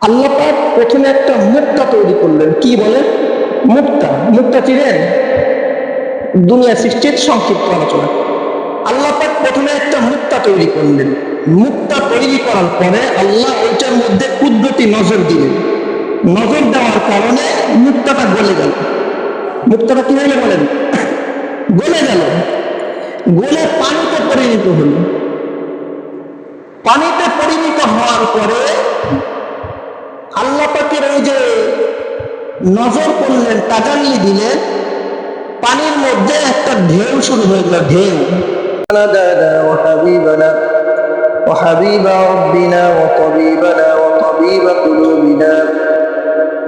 আল্লাহ পাক প্রথমে একটা মুক্তা তৈরি করলেন। কি বলে? মুক্তা চিনেন? দুনিয়া সৃষ্টির সংক্ষিপ্ত আলোচনা। আল্লাহ পাক প্রথমে একটা মুক্তা তৈরি করলেন। মুক্তা তৈরি করার পরে আল্লাহ ওইটার মধ্যে কুদরতি নজর দিলেন। নজর দেওয়ার কারণে মুক্তাটা গলে গেল। মুক্তাটা কি হলো বলেন? গলে গেল। গলে পানিতে পরিণত হলো। পানিতে পরিণত হওয়ার পরে আল্লাহ পাকের ওই যে নজর করলেন, তাজাল্লি দিলেন, পানির মধ্যে একটা ঢেউ শুরু হয়ে গেল। ঢেউ وحبيب ربنا وطبيبنا وطبيب قلوبنا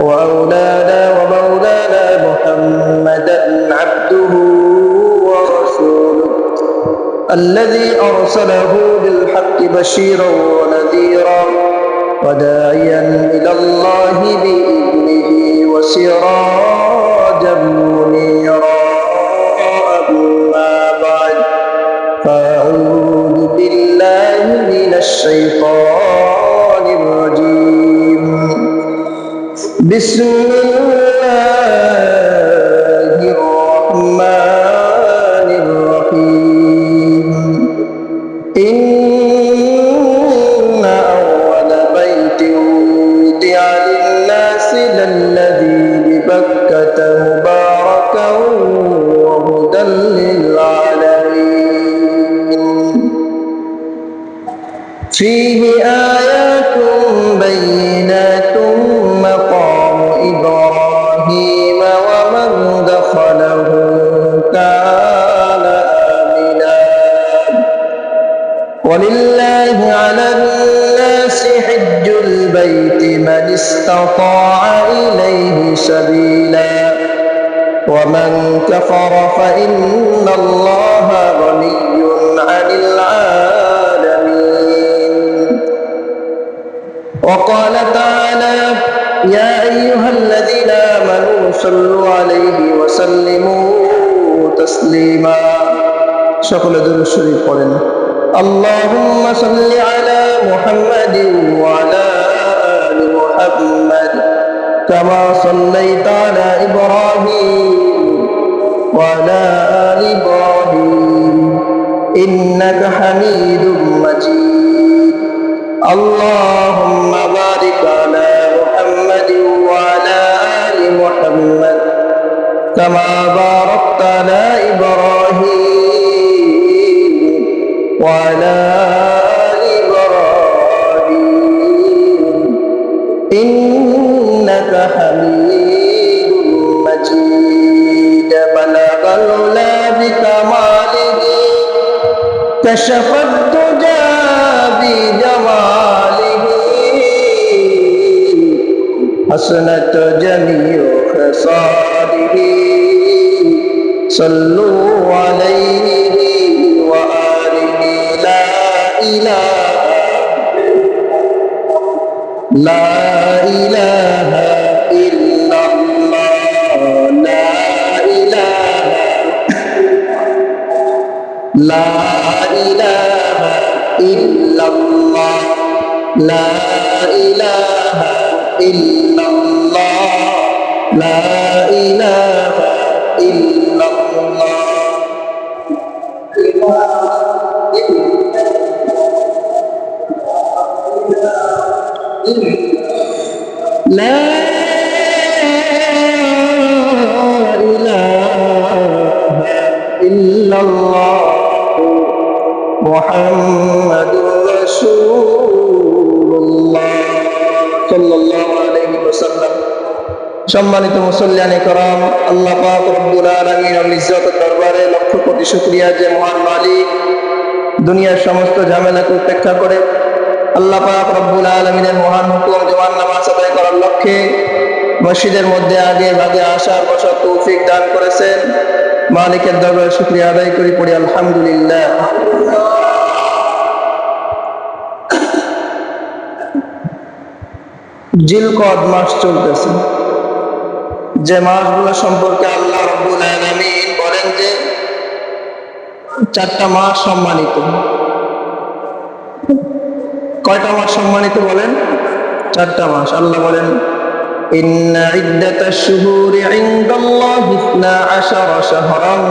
وأولانا ومولانا محمدا عبده ورسوله الذي أرسله بالحق بشيرا ونذيرا وداعيا إلى الله بإذنه وسراجا منيرا. أما بعد فأعوذ بالله من الشيطان الرجيم. بسم الله الرحمن الرحيم. إن أول بيت وضع للناس للذي ببكة مباركا وهدى للعالمين فيه آيات بينات مقام إبراهيم ومن دخله كان آمنا ولله على الناس حج البيت من استطاع إليه سبيلا ومن كفر فإن الله غني عن العالمين. وقال تعالى يا أيها الذين آمنوا صلوا عليه وسلموا تسليما. সকলে দুরূদ শরীফ পড়েন। اللهم صل على محمد وعلى آل محمد كما صليت على إبراهيم وعلى آل إبراهيم إنك حميد مجيد. اللهم بارك على محمد وعلى آل محمد كما باركت على إبراهيم وعلى آل إبراهيم إنك حميد مجيد. بلغ العلا بكماله كشف الدجى بجماله حسنت جميع خصاله صلوا عليه وآله. لا إله إلا الله. لا إله إلا الله. لا إله إلا الله. لا إله إلا الله. لا إله إلا الله محمد رسول الله صلى الله عليه وسلم. সম্মানিত মুসল্লিয়ানে کرام, আল্লাহ পাক রব্বুল আলামিনের ইজ্জতের দরবারে লক্ষ কোটি শুকরিয়া যে মহান মালিক দুনিয়ার সমস্ত ঝামেলাকে উপেক্ষা করে আল্লাহ পাক রব্বুল আলামিনের মহান হুকুম জবান নামাজ আদায় করার লক্ষ্যে মসজিদের মধ্যে আগে ভাগে আসার বসার তৌফিক দান করেছেন। মালিকের দরবারে শুকরিয়া আদায় করি, পড়ি আলহামদুলিল্লাহ। জিলকদ মাস চলতেছে, যে মাসগুলো সম্পর্কে আল্লাহ রাব্বুল আলামিন বলেন যে 4টা মাস সম্মানিত। কয়টা মাস সম্মানিত বলেন? 4টা মাস। আল্লাহ বলেন ইন্না ইদ্দাতাশ শুহুরি ইনদাল্লাহি 12 শাহরান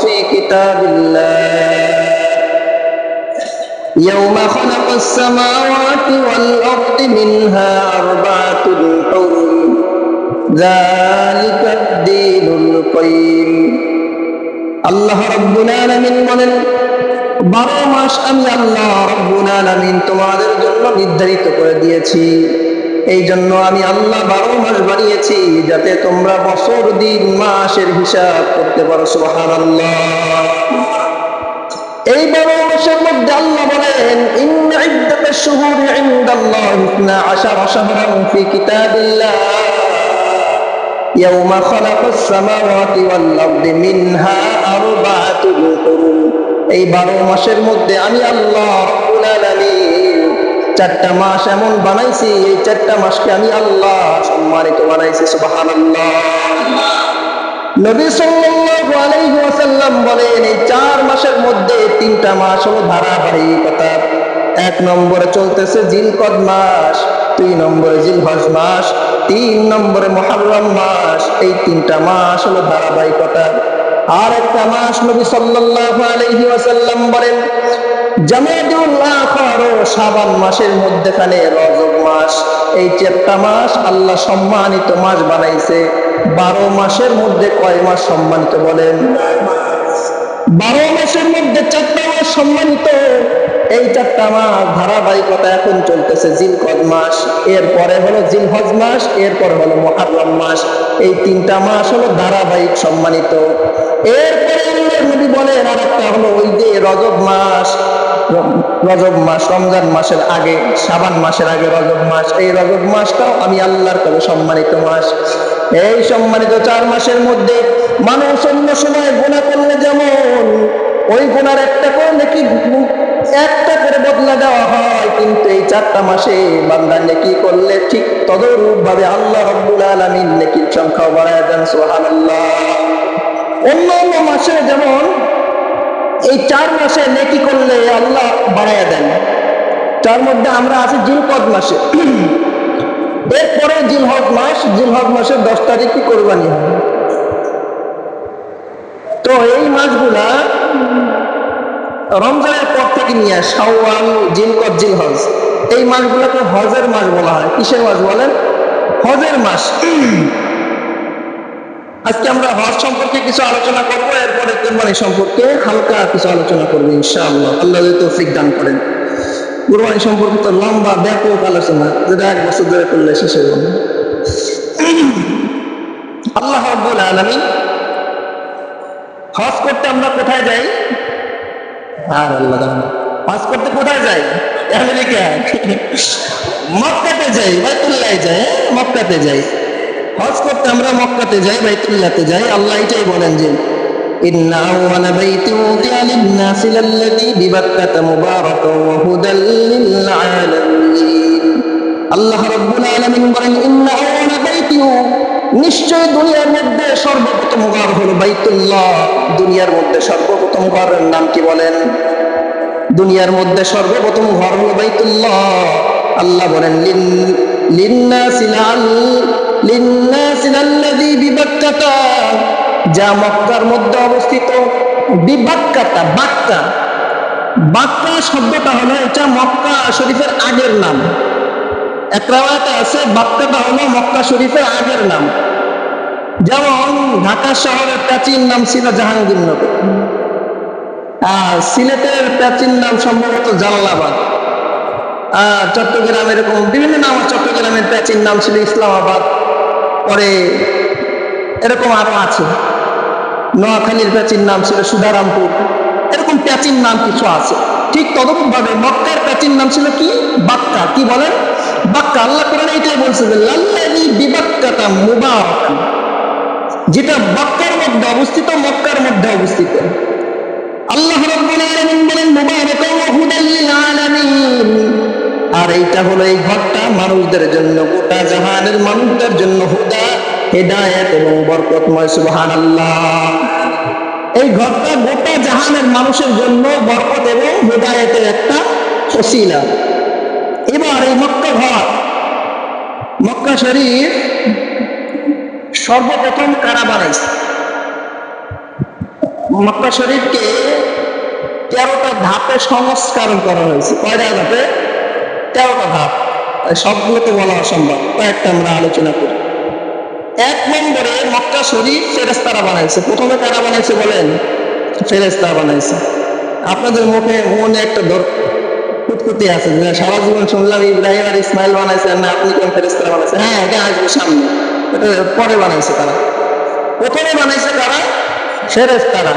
ফি কিতাবিল্লাহ ইয়াওমা খালাকাস সামাওয়াতি ওয়াল আরদি মিনহা আরবা'তুন হুরুম যালিকাদ দীনুল কাইয়িম। আল্লাহ রাব্বুল আলামিন বলেন 12 মাস আমি আল্লাহ রাব্বুল আলামিন তোমাদের জন্য নির্ধারিত করে দিয়েছি। এই জন্য আমি আল্লাহ 12 মাস বানিয়েছি যাতে তোমরা বছর দিন মাসের হিসাব করতে পারো। সুবহানাল্লাহ। এই 12 মাসের মধ্যে আল্লাহ বলেন ইন্না ইদ্দাতাশ শুহুরি ইনদাল্লাহি 12 শাহরান ফি কিতাবিল্লাহ ইয়াওমা খালাকাস সামাওয়াতি ওয়াল আরদি মিনহা আরবা'তুন হুরুম। এই 12 মাসের মধ্যে আমি আল্লাহ রাব্বুল আলামিন 4টা মাস এমন বানাইছি, এই 4টা মাসকে আমি আল্লাহ সম্মানিত বানাইছি। সুবহানাল্লাহ। নবী সাল্লাল্লাহু আলাইহি ওয়াসাল্লাম বলেন এই 4 মাসের মধ্যে 3টা মাস হলো ধারাবাহিকতা। 1 নম্বরে চলতেছে জিলকদ মাস, 2 নম্বরে জিলহজ মাস, 3 নম্বরে মুহররম মাস। এই 3টা মাস হলো ধারাবাহিকতা। আর একটা মাস নবী সাল্লাল্লাহু আলাইহি ওয়াসাল্লাম বলেন জামাদুল আখর ও শাবান মাসের মধ্যখানে রজব মাস। এই 4টা মাস আল্লাহ সম্মানিত মাস বানাইছে। 12 মাসের মধ্যে কয় মাস সম্মানিত বলেন? 12 মাসের মধ্যে 4টা মাস সম্মানিত। এই 4টা মাস ধারাবাহিকতা এখন চলতেছে জিলকদ মাস, এরপরে হলো জিলহজ মাস, এরপর হলো মুহররম মাস। এই 3টা মাস হলো ধারাবাহিক সম্মানিত। এরপরে আল্লাহর নবী বলেন আরেকটা হলো ওই যে রজব মাস। রজব মাস রমজান মাসের আগে, শাবান মাসের আগে রজব মাস। এই রজব মাসটাও আমি আল্লাহর কাছে সম্মানিত মাস। এই সম্মানিত 4 মাসের মধ্যে মানুষ অন্য সময় গুনাহ করলে যেমন ওই গুনার একটা করে নাকি একটা করে বদলা দেওয়া হয়, কিন্তু এই 4টা মাসে বান্দা নেকি করলে ঠিক তদরূপ ভাবে আল্লাহ রাব্বুল আলামিন নেকির সংখ্যা বাড়ায় দেন। সুবহানাল্লাহ। অন্য মাসে যেমন এই 4 মাসে নেকি করলে আল্লাহ বাড়ায় দেন, তার মধ্যে আমরা আছি জিলকদ মাসে। এরপরে জিলহজ মাস, জিলহজ মাসের 10 তারিখে কোরবানি হয়। তো এই মাসগুলা রমজানের পর থেকে নিয়ে শাওয়াল, জিলকদ, জিলহজ, এই মাসগুলোকে হজের মাস বলা হয়। কিসের মাস বলেন? হজের মাস। আজকে আমরা হজ সম্পর্কে কিছু আলোচনা করব, এরপরে কুরবানি সম্পর্কে হালকা কিছু আলোচনা করবো ইনশাআল্লাহ, আল্লাহ যদি তৌফিক দান করেন। কুরবানি সম্পর্কে তো লম্বা ব্যাপক আলোচনা, যেটা 1 বছর ধরে করলে শেষ হয়ে যাবে। আল্লাহ রাব্বুল আলামিন হজ করতে আমরা কোথায় যাই? আর আল্লাহ জানে হজ করতে কোথায় যাই? আমেরিকা, মক্কাতে যাই, বাইতুল্লাহ যাই, মক্কাতে যাই। হজ করতে আমরা মক্কাতে যাই, বাইতুল্লাহতে যাই। আল্লাহ এটাই বলেন যে ইন্না আউওয়ালা বাইতিন উযিয়া লিন-নাসি লাল্লাযী বিবাক্কাতা মুবারাকান ওয়া হুদাল লিল আলামিন। আল্লাহ রাব্বুল আলামিন বলেন ইন্না আউওয়ালা বাইতিন, নিশ্চয় দুনিয়ার মধ্যে সর্বপ্রথম ঘর হলো বাইতুল্লাহ। দুনিয়ার মধ্যে সর্বপ্রথম ঘরের নাম কি বলেন? দুনিয়ার মধ্যে সর্বপ্রথম ঘর হলো বাইতুল্লাহ। আল্লাহ বলেন লিন-নাসি লাল্লাযী বিবাক্কাতা, যা মক্কার মধ্যে অবস্থিত। বিবাক্কাতা, বাক্কা, বাক্কা শব্দটা হলো এটা মক্কা শরীফের আগের নাম। এক রাওয়ায়াতে আছে বাক্কাটা হলো মক্কা শরীফের আগের নাম। যেমন ঢাকা শহরের প্রাচীন নাম ছিল জাহাঙ্গীরনগর, আর সিলেটের প্রাচীন নাম সম্ভবত জালালাবাদ, আর চট্টগ্রাম এরকম বিভিন্ন নাম। চট্টগ্রামের প্রাচীন নাম ছিল ইসলামাবাদ, পরে এরকম আরো আছে। নোয়াখালীর প্রাচীন নাম ছিল সুধারামপুর, এরকম প্রাচীন নাম কিছু আছে। ঠিক তদরূপ ভাবে মক্কার প্রাচীন নাম ছিল কি? বাক্কা। কি বলেন? বাক্কা। আল্লাহ কোরআনে এটাই বলছে যে লাল্লাযী বিবাক্কাতা মুবারাকান, যেটা বাক্কার মধ্যে অবস্থিত, মক্কার মধ্যে অবস্থিত। আল্লাহ রাব্বুল আলামিন বলেন মুবারাকান ওয়া হুদাল লিল আলামিন, আর এইটা হলো এই ঘরটা মানুষদের জন্য, গোটা জাহানের মানুষদের জন্য হুদা, হেদায়েত এবং বরকতময়। সুবহানাল্লাহ। এই ঘরটা গোটা জাহানের মানুষের জন্য বরকত এবং হেদায়েতের একটা ওসিলা। এবার এই মক্কা ঘর মক্কা শরীফ সর্বপ্রথম কারা বানাইছে? মক্কা শরীফকে 13টা ধাপে সংস্করণ করা হয়েছে। কয়টা ধাপে? 13টা ধাপ। সবগুলো তো বলা অসম্ভব, কয়েকটা আমরা আলোচনা করি। 1 নম্বরে মক্কা শরীফ ফেরেশতারা বানাইছে। প্রথমে কারা বানাইছে বলেন? ফেরেশতারা বানাইছে। আপনাদের মনে একটা কুতকুতি আছে যে সারা জীবন শুনলাম ইব্রাহিম আর ইসমাইল বানাইছে, না আপনি কোন ফেরেশতারা বানাইছে? হ্যাঁ, এটা আসবে সামনে, এটা পরে বানাইছে তারা। প্রথমে বানাইছে কারা? ফেরেশতারা।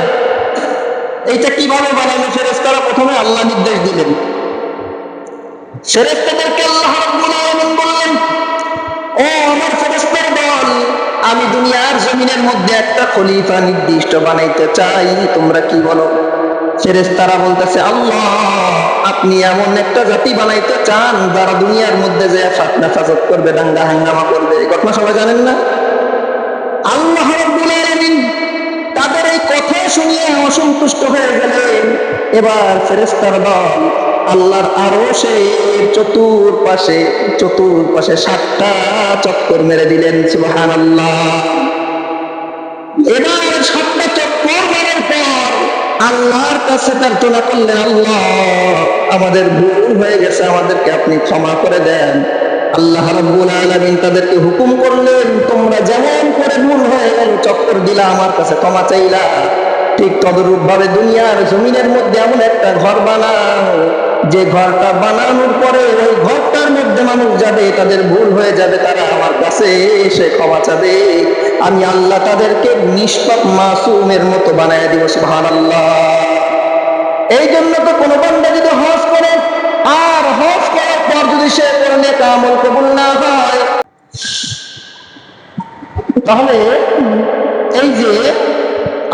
এইটা কিভাবে বানাইলো ফেরেশতারা? প্রথমে আল্লাহ নির্দেশ দিলেন। ফেরেশতাদেরকে আল্লাহ রাব্বুল আলামিন বললেন, ও আমার ফেরেশতার দল, আমি দুনিয়ার জমিনের মধ্যে একটা খলিফা নির্দিষ্ট বানাইতে চাই, তোমরা কি বলো? ফেরেশতারা বলতেছে, আল্লাহ আপনি এমন একটা জাতি বানাইতে চান যারা দুনিয়ার মধ্যে যে ফাতনা ফাসাদ করবে, দাঙ্গা হাঙ্গামা করবে। এই কথা সবাই জানেন না? আল্লাহ রাব্বুল আলামিন তাদের এই কথা শুনিয়ে অসন্তুষ্ট হয়ে গেলেন। এবার ফেরেশতার দল আল্লাহর আরশের চতুর্পাশে 7টা চক্কর মেরে দিলেন। সুবহানাল্লাহ। এবার 7টা চক্কর মারার পর আল্লাহর কাছে প্রার্থনা করলেন, আল্লাহ আমাদের ভুল হয়ে গেছে, আমাদেরকে আপনি ক্ষমা করে দেন। আল্লাহ রাব্বুল আলামিন তাদেরকে হুকুম করলেন, তোমরা যেমন করে ভুল হয়ে গেল চক্কর দিলা, আমার কাছে ক্ষমা চাইলা, ঠিক তদরূপ ভাবে দুনিয়ার জমিনের মধ্যে এমন একটা ঘর বানাও, যে ঘরটা বানানোর পরে ওই ঘরটার মধ্যে মানুষ যাবে, তাদের ভুল হয়ে যাবে, তারা আমার কাছে এসে ক্ষমা চাবে, আমি আল্লাহ তাদেরকে নিষ্পাপ মাসুমের মতো বানায় দিব। সুবহানাল্লাহ। এই জন্য তো কোনো বান্দা যদি হজ করে আর হজ করার পর যদি সে কোনো নেক আমল কবুল না হয়, তাহলে এই যে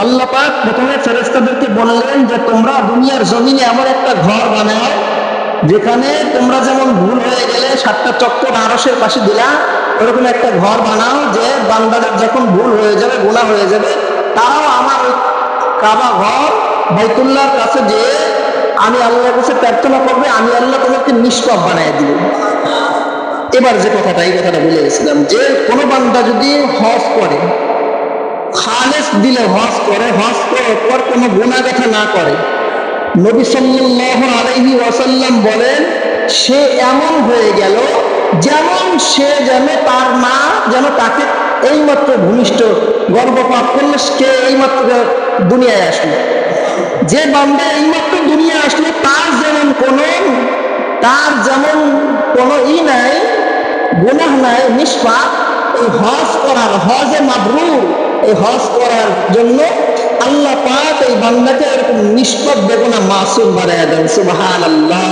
আল্লাহ পাক প্রথমে ফেরেশতাদেরকে বললেন যে তোমরা দুনিয়ার জমিনে এমন একটা ঘর বানাও যেখানে তোমরা যেমন ভুল হয়ে গেলে 7টা চক্কর আরশের পাশে দিলা, ওরকম একটা ঘর বানাও যে বান্দাদের যখন ভুল হয়ে যাবে, গুনাহ হয়ে যাবে, তারাও আমার ওই কাবা ঘর বাইতুল্লাহর কাছে যে আমি আল্লাহর কাছে প্রার্থনা করবে, আমি আল্লাহ তোমাকে নিষ্পাপ বানায় দিব। এবার যে কথাটা, এই কথাটা বলে গেছিলাম যে কোনো বান্দা যদি হজ করে, খালেস দিলে হজ করে, হজ করার পর কোনো গুনাহ কথা না করে, নবী সাল্লাল্লাহু আলাইহি ওয়াসাল্লাম বলেন সে এমন হয়ে গেল যেমন সে যেন তার মা যেন তাকে এইমাত্র ভূমিষ্ঠ গর্ভপাত করলে, সে এইমাত্র দুনিয়ায় আসলো। যে বান্দা এইমাত্র দুনিয়ায় আসলো তার যেমন কোনো নাই, গুনাহ নাই, নিষ্পাপ, এই হজ করার, হজে মাবরুর, এই হজ করার জন্য আল্লাহ পাক এই বান্দাকে এরকম নিষ্পাপ বেগুনা মাসুম বানায় দেন। সুবহানাল্লাহ।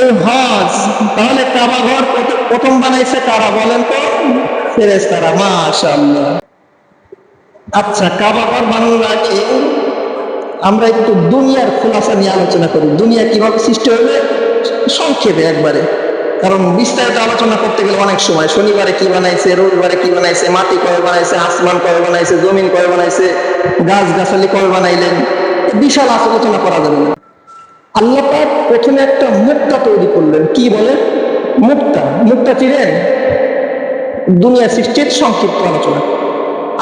এই হজ তাহলে কাবা ঘর প্রথম বানাইছে কারা বলেন তো? ফেরেশতারা। মাশাআল্লাহ। আচ্ছা, কাবা ঘর বানানোর আগে আমরা একটু দুনিয়ার খোলাসা নিয়ে আলোচনা করি। দুনিয়া কিভাবে সৃষ্টি হবে সংক্ষেপে একবারে, কারণ বিস্তারিত আলোচনা করতে গেলে অনেক সময়। শনিবারে কি বানাইছে, রবিবারে কি বানাইছে, মাটি কবে বানাইছে, আসমান কবে বানাইছে, জমিন কবে বানাইছে, গাছ গাছালি কবে বানাইলেন, বিশাল আলোচনা করা যাবে না। আল্লাহ পাক প্রথমে একটা মুক্তা তৈরি করলেন। কি বলে? মুক্তা চিনেন? দুনিয়া সৃষ্টির সংক্ষিপ্ত আলোচনা।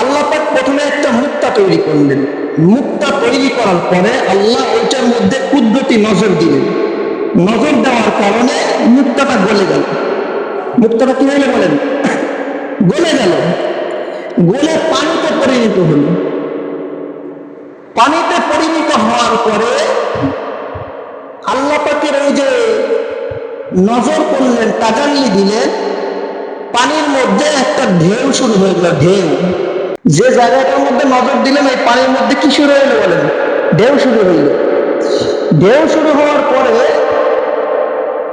আল্লাহ পাক প্রথমে একটা মুক্তা তৈরি করলেন। মুক্তা তৈরি করার পরে আল্লাহ ওইটার মধ্যে কুদরতি নজর দিলেন। নজর দেওয়ার কারণে মুক্তাটা গলে গেল। মুক্তাটা কি হলো বলেন? গলে গেল। গলে পানিতে পরিণত হলো। পানিতে পরিণত হওয়ার পরে আল্লাহ পাকের ওই যে নজর করলেন, তাজাল্লি দিলেন, পানির মধ্যে একটা ঢেউ শুরু হয়ে গেল। ঢেউ, যে জায়গাটার মধ্যে নজর দিলেন ওই পানির মধ্যে কি শুরু হইলো বলেন? ঢেউ শুরু হইল। ঢেউ শুরু হওয়ার পরে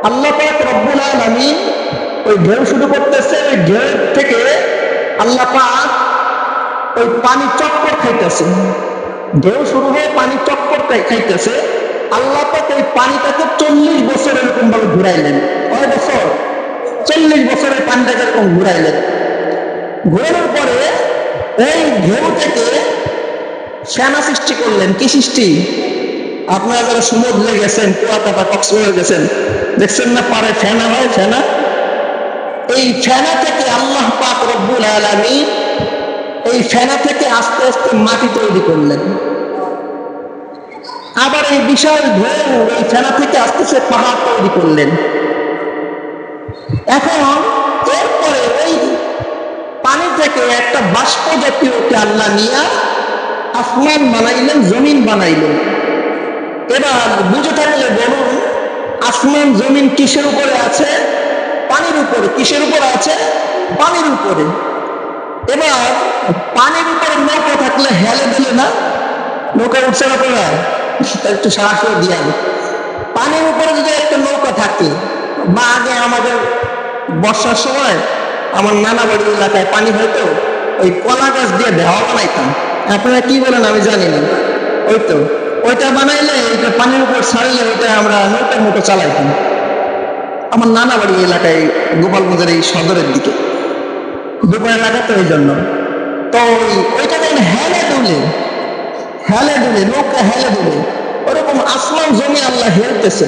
আল্লাহ পাক রব্বুল আলামিন ওই ঢেউ শুরু করতেছে। ওই ঢেউ থেকে আল্লাহ পাক ওই পানি চক্কর খাইতেছে। ঢেউ শুরু হয়ে পানি চক্কর খাইতেছে। আল্লাহ পাক ওই পানিটাকে 40 বছর এরকম ভাবে ঘুরাইলেন। কয় বছর? 40 বছরের পানিটাকে এরকম ঘুরাইলেন। ঘোরানোর পরে এই ঢেউ থেকে ফেনা সৃষ্টি করলেন। কি সৃষ্টি? আপনারা যারা সমুদ্রে গেছেন, কুয়াকাটা, কক্সবাজার গেছেন, দেখছেন না পারে ফেনা হয়? ফেনা এই ফেনা থেকে আল্লাহ পাক রব্বুল আলামিন এই ফেনা থেকে আস্তে আস্তে মাটি তৈরি করলেন। আবার এই বিশাল ঢেউ এই ফেনা থেকে আস্তে আস্তে পাহাড় তৈরি করলেন। এখন এরপরে ওই পানি থেকে একটা বাষ্প জাতীয়কে আল্লাহ নিয়ে আসমান বানাইলেন, জমিন বানাইলেন। এবার বুঝে থাকলে বলুন, আসমান জমিন কিসের উপরে আছে? পানির উপরে। কিসের উপরে আছে? পানির উপরে। এবার পানির উপরে নৌকা থাকলে হেলে দিলে না, নৌকা উঠছে না পড়ে, একটু সাহস দিয়ে। পানির উপরে যদি একটা নৌকা থাকে, বা আগে আমাদের বর্ষার সময় আমার নানা বাড়ির এলাকায় পানি হয়তো ওই কলা গাছ দিয়ে দেওয়া বানাইতাম। আপনারা কি বলেন আমি জানি না, ওই তো ওইটা বানাইলে ওইটা পানির উপর ছাড়লে ওইটা আমরা নৌকার মতো চালাইতাম। আমার নানা বাড়ি এলাকায় গোপালগঞ্জের এই সদরের দিকে দুপুর এলাকা, তো এই জন্য তো ওইটা যেন হেলে দুলে নৌকা হেলে দুলে, ওরকম আসমান জমি আল্লাহ হেলতেছে।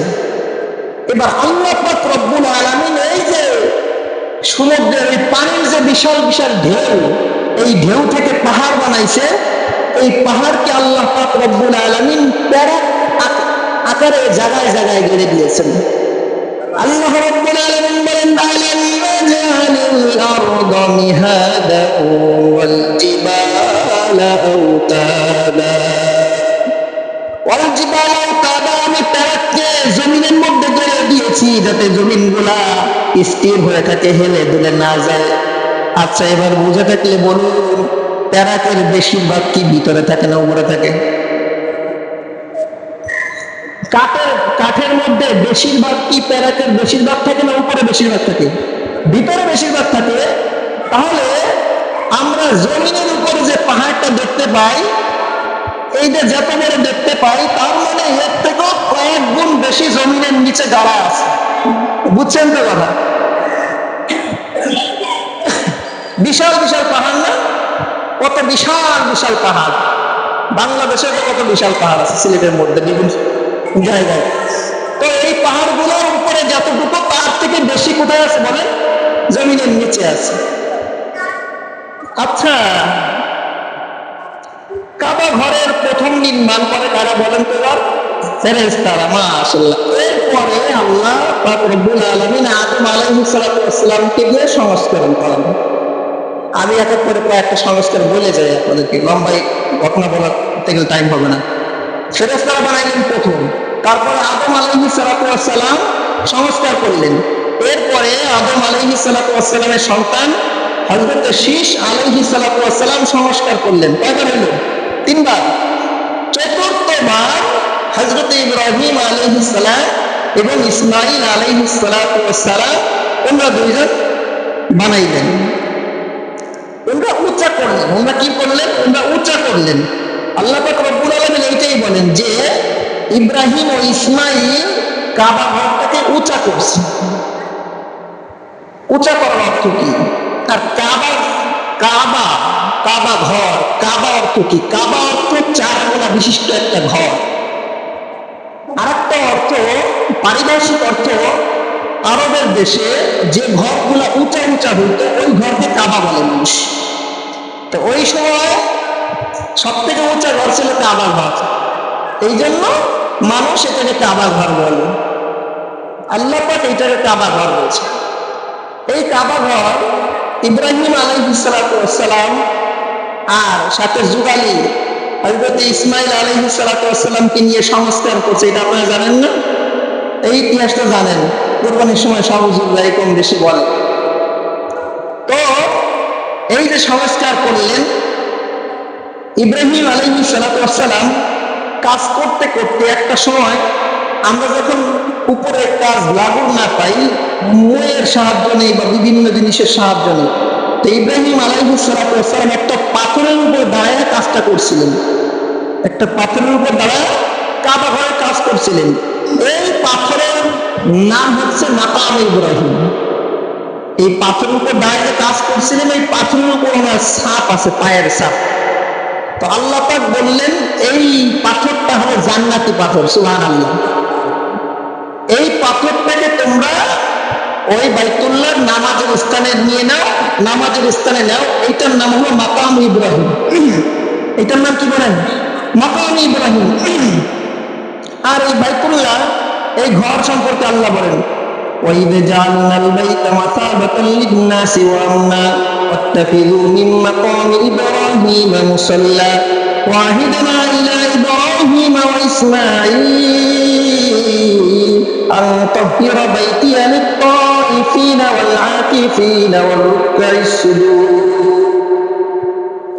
এবার আল্লাহ পাক রব্বুল আলামিন এই যে সমুদ্রের এই পানির যে বিশাল বিশাল ঢেউ, এই ঢেউ থেকে পাহাড় বানাইছে। এই পাহাড়কে আল্লাহ পাক রব্বুল আলামিন প্যারেক আকারে জায়গায় জায়গায় গেড়ে দিয়েছেন। আল্লাহ রাব্বুল আলামিন বলেন, আলাম নাজআলিল আরদা মিহাদা ওয়াল জিবালা আওতাদা। ওয়াল জিবালা আওতাদা, আমি প্যারেককে জমিনের মধ্যে গেড়ে দিয়েছি যাতে জমিনগুলা স্থির হয়ে থাকে, হেলে দুলে না যায়। আচ্ছা, এবার বুঝে থাকলে বলুন, প্যারেকের বেশিরভাগ কি ভিতরে থাকে না উপরে থাকে? কাঠের মধ্যে বেশিরভাগ কি প্যারেকের বেশিরভাগ থাকে না উপরে বেশিরভাগ থাকে? ভিতরে বেশিরভাগ থাকে। তাহলে আমরা জমিনের উপরে যে পাহাড়টা দেখতে পাই, এইটা যত বড় দেখতে পাই, তার মানে এর থেকেও কয়েক গুণ বেশি জমিনের নিচে গাড়া আছে। বুঝছেন তো কথা? বিশাল বিশাল পাহাড় না? কত বিশাল বিশাল পাহাড়! বাংলাদেশে তো কত বিশাল পাহাড় আছে, সিলেটের মধ্যে বিভিন্ন জায়গায়। তো এই পাহাড়গুলোর উপরে যতটুকু, তার থেকে বেশি কোথায় আছে বলেন? জমিনের নিচে আছে। আচ্ছা, কাবা ঘরের প্রথম নির্মাণ করে কারা বলেন তো? ফেরেশতারা। মাশাআল্লাহ। এরপরে আল্লাহ পাক রব্বুল আলামিন আদম আলাইহিস সালামকে দিয়ে সংস্করণ করান। আমি এক এক করে কয়েকটা সংস্কার বলে যাই আপনাদেরকে, লম্বাই ঘটনা বলার থেকে টাইম হবে না। ফেরেশতারা বানাইলেন প্রথম, তারপরে আদম আলাইহিস সালাম সংস্কার করলেন। এরপরে আদম আলাইহিস সালামের সন্তান হযরত শীশ আলাইহিস সালাম সংস্কার করলেন। কয়বার হলো? 3 বার। চতুর্থবার হযরত ইব্রাহিম আলাইহিস সালাম এবং ইসমাঈল আলাইহিস সালাম ওনারা দুইজন বানাইলেন। ওনারা উঁচা করলেন। ওনারা কি করলেন? ওনারা উঁচা করলেন। আল্লাহ পাক রব্বুল আলামিন এইটাই বলেন যে ইব্রাহিম ও ইসমাঈল কাবা ঘরটাকে উঁচা করছে। উঁচা করার অর্থ কি? আর কাবা ঘর, কাবা অর্থ কি? কাবা অর্থ 4 কোণা বিশিষ্ট একটা ঘর। আর একটা অর্থ, পারিভাষিক অর্থ, আরবের দেশে যে ঘরগুলা উঁচা উঁচা হইতো ওই ঘরকে কাবা বলে মানুষ। তো ওই সময় সব থেকে উঁচা ঘর ছিল কাবা ঘর, এই জন্য মানুষ এটাকে কাবা ঘর বলে। আল্লাহ পাক এইটাকে কাবা ঘর বলছে। এই কাবা ঘর ইব্রাহিম আলাইহিস সালাম আর সাথে যুগালী হযরত ইসমাঈল আলাইহিস সালামকে নিয়ে সংস্কার করছে। এটা আপনারা জানেন না? এই ইতিহাসটা জানেন, কুরবানির সময় সহজুল্লাহ কম বেশি বলে। তো এই যে সংস্কার করলেন ইব্রাহিম আলাইহিস সালাম, কাজ করতে করতে একটা সময় আমরা যখন উপরের কাজ লাগু না পাই, মুয়ের সাহায্য নেই বা বিভিন্ন জিনিসের সাহায্য নেই, তো ইব্রাহিম আলাইহিস সালাম একটা পাথরের উপর দাঁড়ায় কাজটা করছিলেন। একটা পাথরের উপর দাঁড়ায় কাবা ঘরের কাজ করছিলেন। এই পাথরের নাম হচ্ছে মাকাম ইব্রাহিম। এই পাথরের উপর দাঁড়িয়ে কাজ করছিলেন। এই পাথরের উপর ওনার ছাপ আছে, পায়ের ছাপ। তো আল্লাহ পাক বললেন এই পাথরটা হলো জান্নাতি পাথর। সুবহানাল্লাহ। এই পাথরটাকে তোমরা ওই বাইতুল্লাহ নামাজের স্থানে নিয়ে নাও, নামাজের স্থানে নাও। এটার নাম হলো মাকাম ইব্রাহিম। এটার নাম কি বলেন? মাকাম ইব্রাহিম। আর এই বাইতুল্লাহ, এই ঘর সম্পর্কে আল্লাহ বলেন, وَإِذْ جَعَلْنَا الْبَيْتَ مَثَابَةً لِلنَّاسِ وَأَمْنًا وَاتَّخِذُوا مِن مَّقَامِ إِبْرَاهِيمَ مُصَلًّى وَعَهِدْنَا إِلَىٰ إِبْرَاهِيمَ وَإِسْمَاعِيلَ أَن طَهِّرَ بَيْتِيَ لِلطَّائِفِينَ وَالْعَاكِفِينَ وَالرُّكَّعِ السُّجُودِ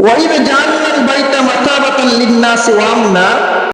وَإِذْ جَعَلْنَا الْبَيْتَ مَثَابَةً لِلنَّاسِ وَأَمْنًا